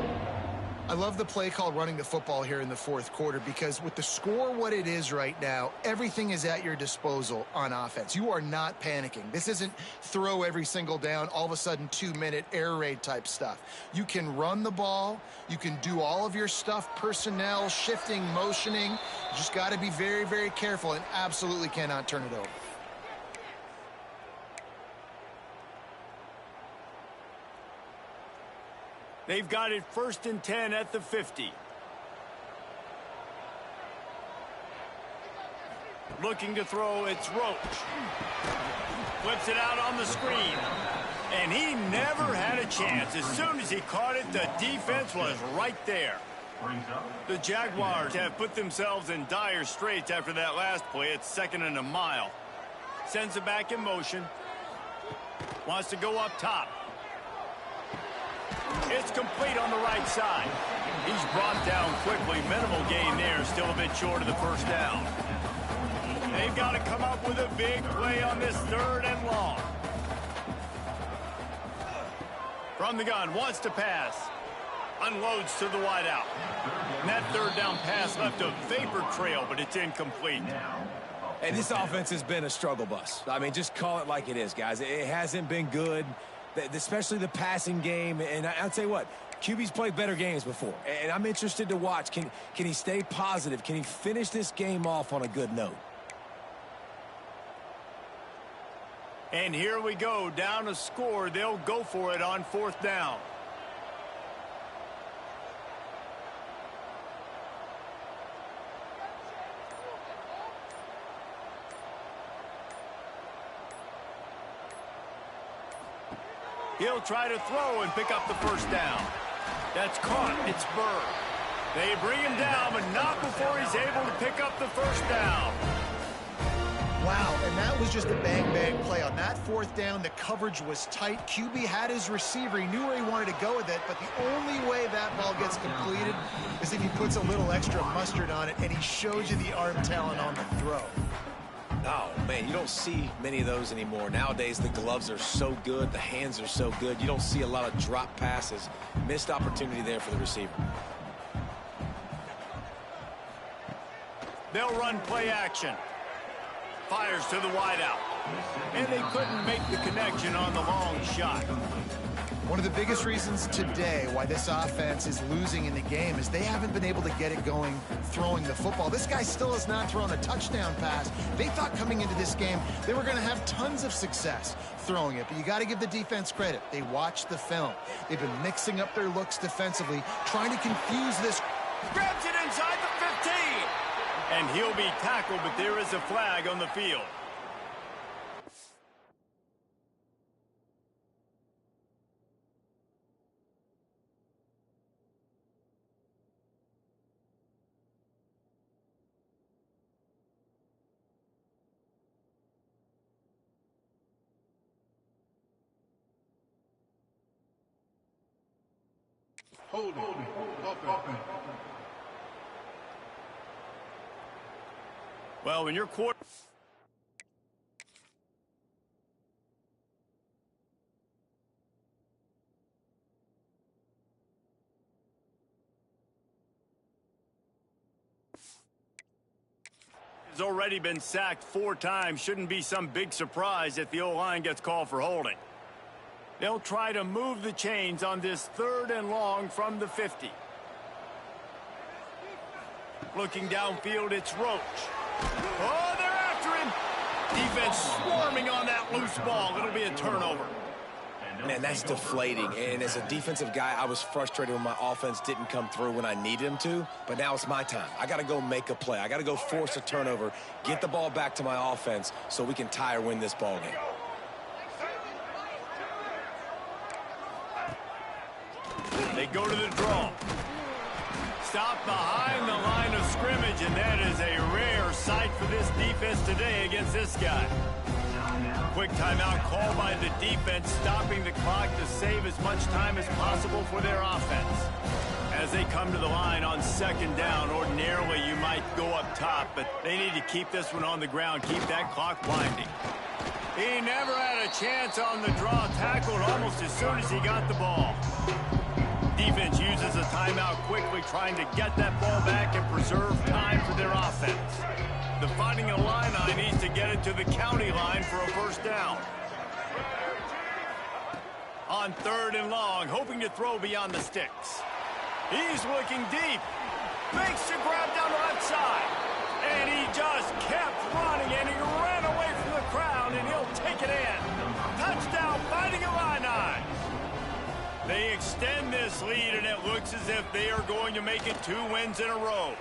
I love the play called running the football here in the fourth quarter, because with the score what it is right now, everything is at your disposal on offense. You are not panicking. This isn't throw every single down, all of a sudden 2-minute air raid type stuff. You can run the ball. You can do all of your stuff, personnel, shifting, motioning. You just got to be very, very careful and absolutely cannot turn it over. They've got it 1st and 10 at the 50. Looking to throw, it's Roach. Flips it out on the screen. And he never had a chance. As soon as he caught it, the defense was right there. The Jaguars have put themselves in dire straits after that last play. It's 2nd and a mile. Sends it back in motion. Wants to go up top. It's complete on the right side. He's brought down quickly. Minimal gain there. Still a bit short of the first down. They've got to come up with a big play on this 3rd and long. From the gun, wants to pass. Unloads to the wideout. And that 3rd down pass left a vapor trail, but it's incomplete. Hey, this offense has been a struggle bus. I mean, just call it like it is, guys. It hasn't been good, especially the passing game. And I'll tell you what, QB's played better games before. And I'm interested to watch. Can he stay positive? Can he finish this game off on a good note? And here we go, down a score. They'll go for it on 4th down. He'll try to throw and pick up the first down. That's caught. It's Burr. They bring him down, but not before he's able to pick up the first down. Wow, and that was just a bang-bang play. On that fourth down, the coverage was tight. QB had his receiver. He knew where he wanted to go with it, but the only way that ball gets completed is if he puts a little extra mustard on it, and he shows you the arm talent on the throw. Oh, man, you don't see many of those anymore. Nowadays, the gloves are so good. The hands are so good. You don't see a lot of drop passes. Missed opportunity there for the receiver. They'll run play action. Fires to the wideout. And they couldn't make the connection on the long shot. One of the biggest reasons today why this offense is losing in the game is they haven't been able to get it going throwing the football. This guy still has not thrown a touchdown pass. They thought coming into this game they were going to have tons of success throwing it, but you got to give the defense credit. They watched the film. They've been mixing up their looks defensively, trying to confuse this. Grabs it inside the 15. And he'll be tackled, but there is a flag on the field. Hold it. Well, when you're quarter... has already been sacked 4 times. Shouldn't be some big surprise if the O-line gets called for holding. They'll try to move the chains on this 3rd and long from the 50. Looking downfield, it's Roach. Oh, they're after him. Defense swarming on that loose ball. It'll be a turnover. Man, that's deflating. And as a defensive guy, I was frustrated when my offense didn't come through when I needed him to. But now it's my time. I got to go make a play. I got to go force a turnover, get the ball back to my offense so we can tie or win this ball game. They go to the draw. Stop behind the line of scrimmage, and that is a rare sight for this defense today against this guy. Quick timeout call by the defense, stopping the clock to save as much time as possible for their offense. As they come to the line on 2nd down, ordinarily you might go up top, but they need to keep this one on the ground, keep that clock winding. He never had a chance on the draw, tackled almost as soon as he got the ball. Defense uses a timeout quickly, trying to get that ball back and preserve time for their offense. The Fighting Illini needs to get it to the county line for a first down. On 3rd and long, hoping to throw beyond the sticks. He's looking deep. Makes the grab down the left side. And he just kept running, and he ran away from the crowd, and he'll take it in. Touchdown, Fighting Illini. They extend this lead, and it looks as if they are going to make it 2 wins in a row.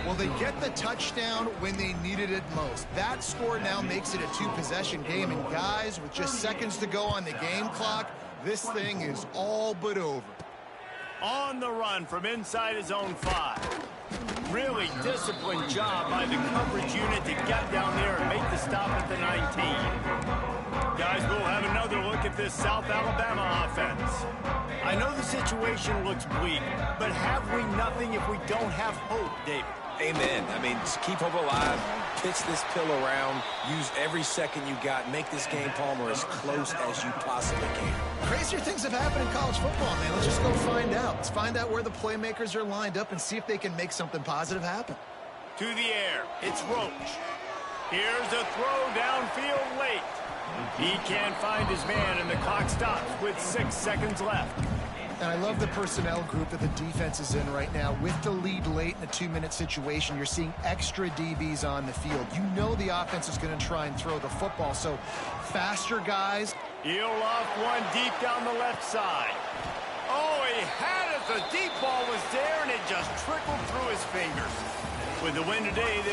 Well, they get the touchdown when they needed it most. That score now makes it a 2-possession game, and guys, with just seconds to go on the game clock, this thing is all but over. On the run from inside his own 5. Really disciplined job by the coverage unit to get down there and make the stop at the 19. Guys, we'll have another look at this South Alabama offense. I know the situation looks bleak, but have we nothing if we don't have hope, David? Amen. I mean, just keep hope alive, pitch this pill around, use every second you got, make this game, Palmer, as close as you possibly can. Crazier things have happened in college football, man. Let's just go find out. Let's find out where the playmakers are lined up and see if they can make something positive happen. To the air, it's Roach. Here's a throw downfield late. He can't find his man, and the clock stops with 6 seconds left. And I love the personnel group that the defense is in right now. With the lead late in a 2-minute situation, you're seeing extra DBs on the field. You know the offense is going to try and throw the football, so faster guys. He'll off one deep down the left side. Oh, he had it. The deep ball was there, and it just trickled through his fingers. With the win today,